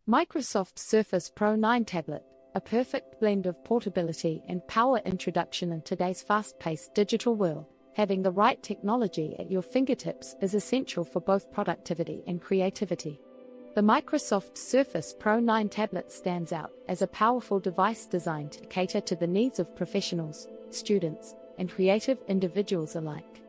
Microsoft Surface Pro 9 tablet, a perfect blend of portability and power. Introduction in today's fast-paced digital world, having the right technology at your fingertips is essential for both productivity and creativity. The Microsoft Surface Pro 9 tablet stands out as a powerful device designed to cater to the needs of professionals, students, and creative individuals alike.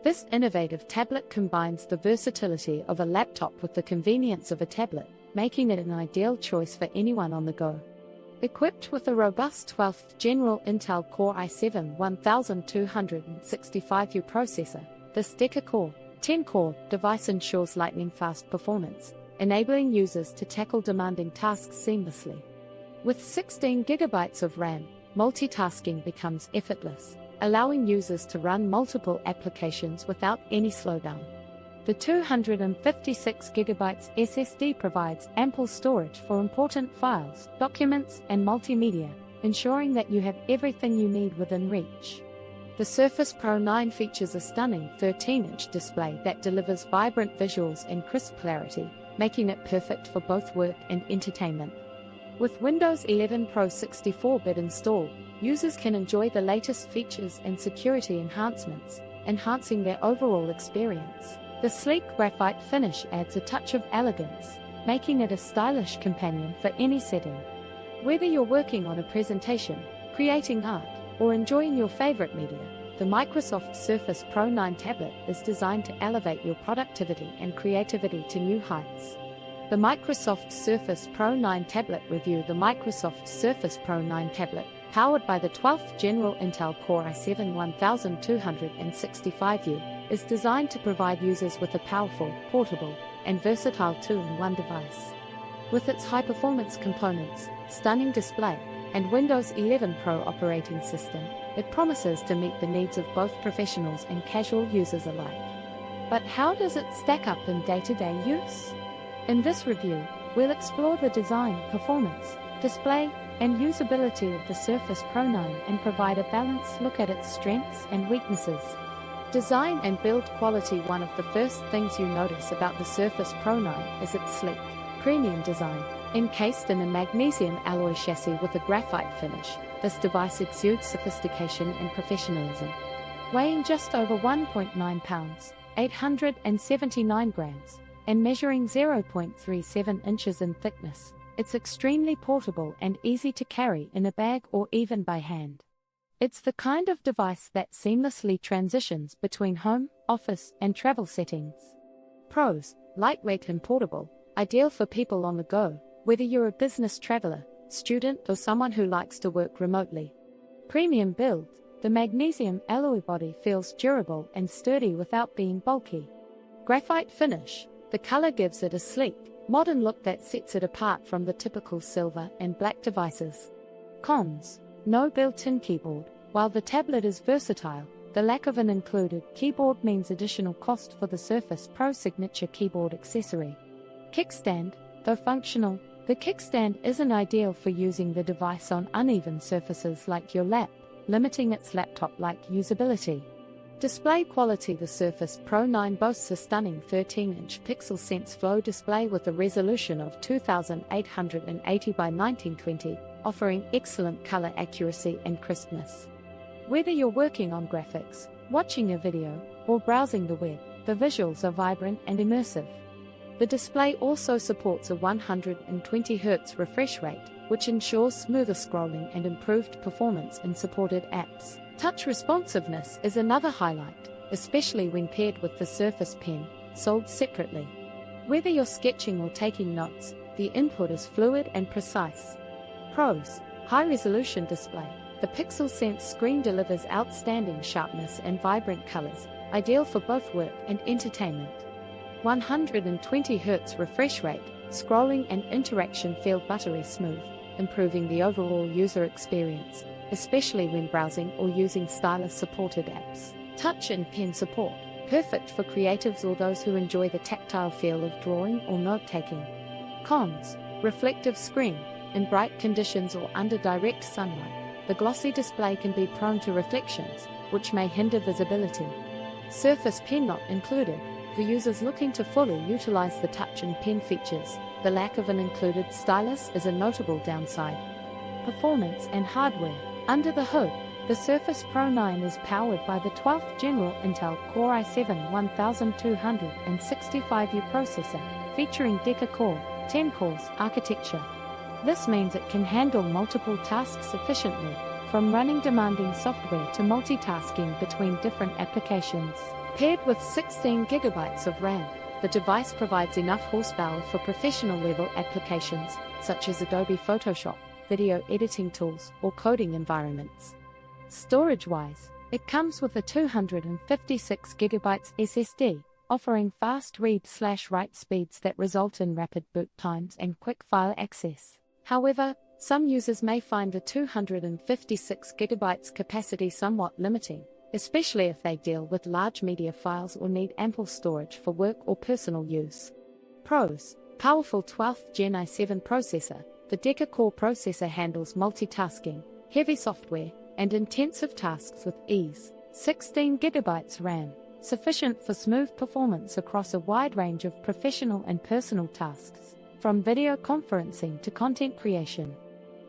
This innovative tablet combines the versatility of a laptop with the convenience of a tablet, making it an ideal choice for anyone on the go. Equipped with a robust 12th Gen Intel Core i7-1265U processor, this Deca-core 10-core device ensures lightning-fast performance, enabling users to tackle demanding tasks seamlessly. With 16 GB of RAM, multitasking becomes effortless, allowing users to run multiple applications without any slowdown. The 256 GB SSD provides ample storage for important files, documents, and multimedia, ensuring that you have everything you need within reach. The Surface Pro 9 features a stunning 13-inch display that delivers vibrant visuals and crisp clarity, making it perfect for both work and entertainment. With Windows 11 Pro 64-bit installed, users can enjoy the latest features and security enhancements, enhancing their overall experience. The sleek graphite finish adds a touch of elegance, making it a stylish companion for any setting. Whether you're working on a presentation, creating art, or enjoying your favorite media, the Microsoft Surface Pro 9 tablet is designed to elevate your productivity and creativity to new heights. The Microsoft Surface Pro 9 tablet review. The Microsoft Surface Pro 9 tablet, powered by the 12th Gen Intel Core i7-1265U, is designed to provide users with a powerful, portable, and versatile two-in-one device. With its high-performance components, stunning display, and Windows 11 Pro operating system, it promises to meet the needs of both professionals and casual users alike. But how does it stack up in day-to-day use? In this review, we'll explore the design, performance, display, and usability of the Surface Pro 9 and provide a balanced look at its strengths and weaknesses. Design and build quality. One of the first things you notice about the Surface Pro 9 is its sleek, premium design. Encased in a magnesium alloy chassis with a graphite finish, this device exudes sophistication and professionalism. Weighing just over 1.9 pounds, 879 grams, and measuring 0.37 inches in thickness, it's extremely portable and easy to carry in a bag or even by hand. It's the kind of device that seamlessly transitions between home, office, and travel settings. Pros: lightweight and portable, ideal for people on the go, whether you're a business traveler, student, or someone who likes to work remotely. Premium build: the magnesium alloy body feels durable and sturdy without being bulky. Graphite finish: the color gives it a sleek, modern look that sets it apart from the typical silver and black devices. Cons: no built-in keyboard. While the tablet is versatile, the lack of an included keyboard means additional cost for the Surface Pro signature keyboard accessory. Kickstand: though functional, the kickstand isn't ideal for using the device on uneven surfaces like your lap, limiting its laptop-like usability. Display quality: the Surface Pro 9 boasts a stunning 13-inch PixelSense Flow display with a resolution of 2880 by 1920, offering excellent color accuracy and crispness. Whether you're working on graphics, watching a video, or browsing the web, the visuals are vibrant and immersive. The display also supports a 120 Hz refresh rate, which ensures smoother scrolling and improved performance in supported apps. Touch responsiveness is another highlight, especially when paired with the Surface Pen, sold separately. Whether you're sketching or taking notes, the input is fluid and precise. Pros: high-resolution display. The PixelSense screen delivers outstanding sharpness and vibrant colors, ideal for both work and entertainment. 120 Hz refresh rate, scrolling and interaction feel buttery smooth, improving the overall user experience, especially when browsing or using stylus-supported apps. Touch and pen support, perfect for creatives or those who enjoy the tactile feel of drawing or note-taking. Cons: reflective screen. In bright conditions or under direct sunlight, the glossy display can be prone to reflections, which may hinder visibility. Surface Pen not included. For users looking to fully utilize the touch and pen features, the lack of an included stylus is a notable downside. Performance and hardware. Under the hood, the Surface Pro 9 is powered by the 12th General Intel Core i7 1265U processor, featuring Deca-core 10 cores architecture. This means it can handle multiple tasks efficiently, from running demanding software to multitasking between different applications. Paired with 16 GB of RAM, the device provides enough horsepower for professional-level applications, such as Adobe Photoshop, video editing tools, or coding environments. Storage-wise, it comes with a 256 GB SSD, offering fast read/write speeds that result in rapid boot times and quick file access. However, some users may find the 256 GB capacity somewhat limiting, especially if they deal with large media files or need ample storage for work or personal use. Pros: powerful 12th Gen i7 processor. The Deca-core processor handles multitasking, heavy software, and intensive tasks with ease. 16 GB RAM, sufficient for smooth performance across a wide range of professional and personal tasks, from video conferencing to content creation.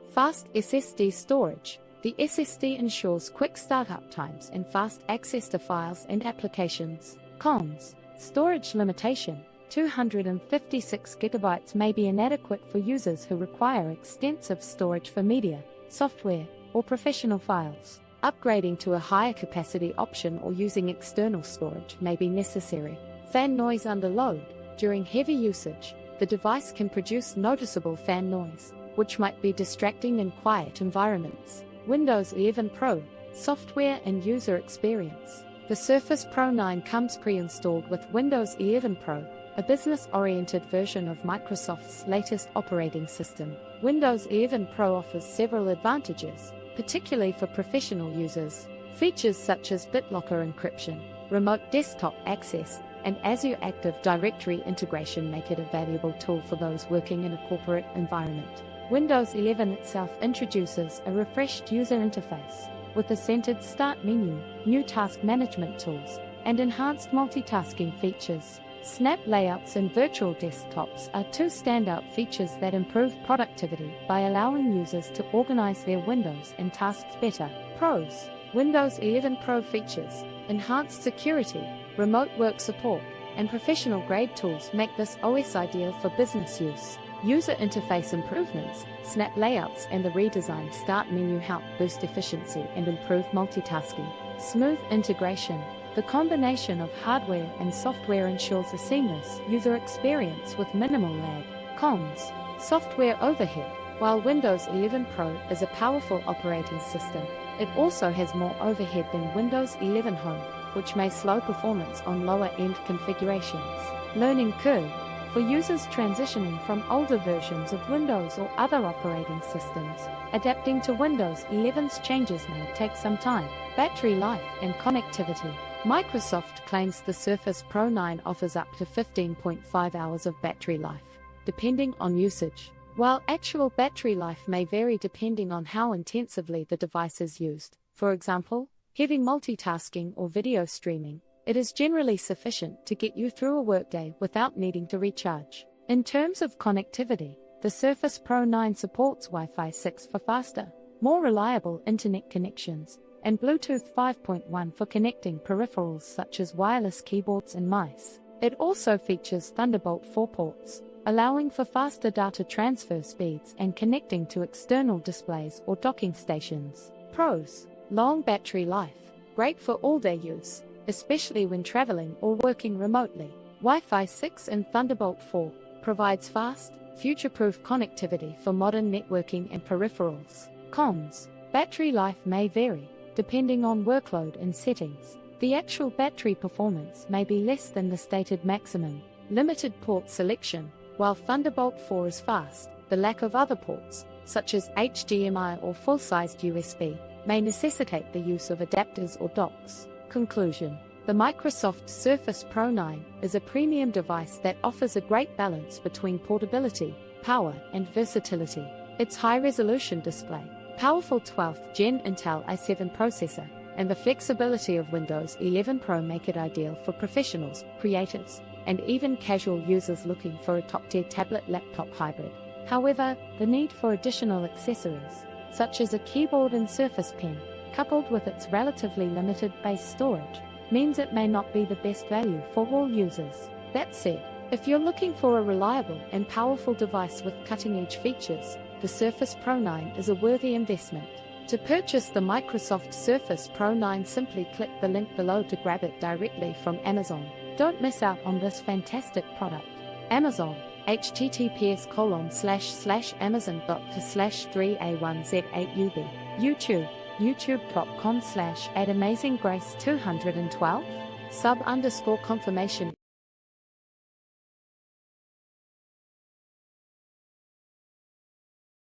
Fast SSD storage. The SSD ensures quick startup times and fast access to files and applications. Cons: storage limitation. 256 GB may be inadequate for users who require extensive storage for media, software, or professional files. Upgrading to a higher capacity option or using external storage may be necessary. Fan noise under load. During heavy usage, the device can produce noticeable fan noise, which might be distracting in quiet environments. Windows 11 Pro. Software and user experience. The Surface Pro 9 comes pre-installed with Windows 11 Pro, a business-oriented version of Microsoft's latest operating system. Windows 11 Pro offers several advantages, particularly for professional users. Features such as BitLocker encryption, remote desktop access, and Azure Active Directory integration make it a valuable tool for those working in a corporate environment. Windows 11 itself introduces a refreshed user interface, with a centered start menu, new task management tools, and enhanced multitasking features. Snap layouts and virtual desktops are two standout features that improve productivity by allowing users to organize their windows and tasks better. Pros: Windows 11 Pro features, enhanced security, remote work support, and professional-grade tools make this OS ideal for business use. User interface improvements, snap layouts and the redesigned start menu help boost efficiency and improve multitasking. Smooth integration. The combination of hardware and software ensures a seamless user experience with minimal lag. Cons: software overhead. While Windows 11 Pro is a powerful operating system, it also has more overhead than Windows 11 Home, which may slow performance on lower-end configurations. Learning curve. For users transitioning from older versions of Windows or other operating systems, adapting to Windows 11's changes may take some time. Battery life and connectivity. Microsoft claims the Surface Pro 9 offers up to 15.5 hours of battery life, depending on usage. While actual battery life may vary depending on how intensively the device is used, for example, heavy multitasking or video streaming, it is generally sufficient to get you through a workday without needing to recharge. In terms of connectivity, the Surface Pro 9 supports Wi-Fi 6 for faster, more reliable internet connections, and Bluetooth 5.1 for connecting peripherals such as wireless keyboards and mice. It also features Thunderbolt 4 ports, allowing for faster data transfer speeds and connecting to external displays or docking stations. Pros: long battery life, great for all-day use, especially when traveling or working remotely. Wi-Fi 6 and Thunderbolt 4 provides fast, future-proof connectivity for modern networking and peripherals. Cons: battery life may vary, depending on workload and settings. The actual battery performance may be less than the stated maximum. Limited port selection. While Thunderbolt 4 is fast, the lack of other ports, such as HDMI or full-sized USB, may necessitate the use of adapters or docks. Conclusion: the Microsoft Surface Pro 9 is a premium device that offers a great balance between portability, power, and versatility. Its high-resolution display, powerful 12th Gen Intel i7 processor, and the flexibility of Windows 11 Pro make it ideal for professionals, creators, and even casual users looking for a top-tier tablet-laptop hybrid. However, the need for additional accessories, such as a keyboard and Surface Pen, coupled with its relatively limited base storage, means it may not be the best value for all users. That said, if you're looking for a reliable and powerful device with cutting-edge features, the Surface Pro 9 is a worthy investment. To purchase the Microsoft Surface Pro 9, simply click the link below to grab it directly from Amazon. Don't miss out on this fantastic product. Amazon, https://amazon.com/3a1z8ub. YouTube, youtube.com/@amazinggrace212. Sub_confirmation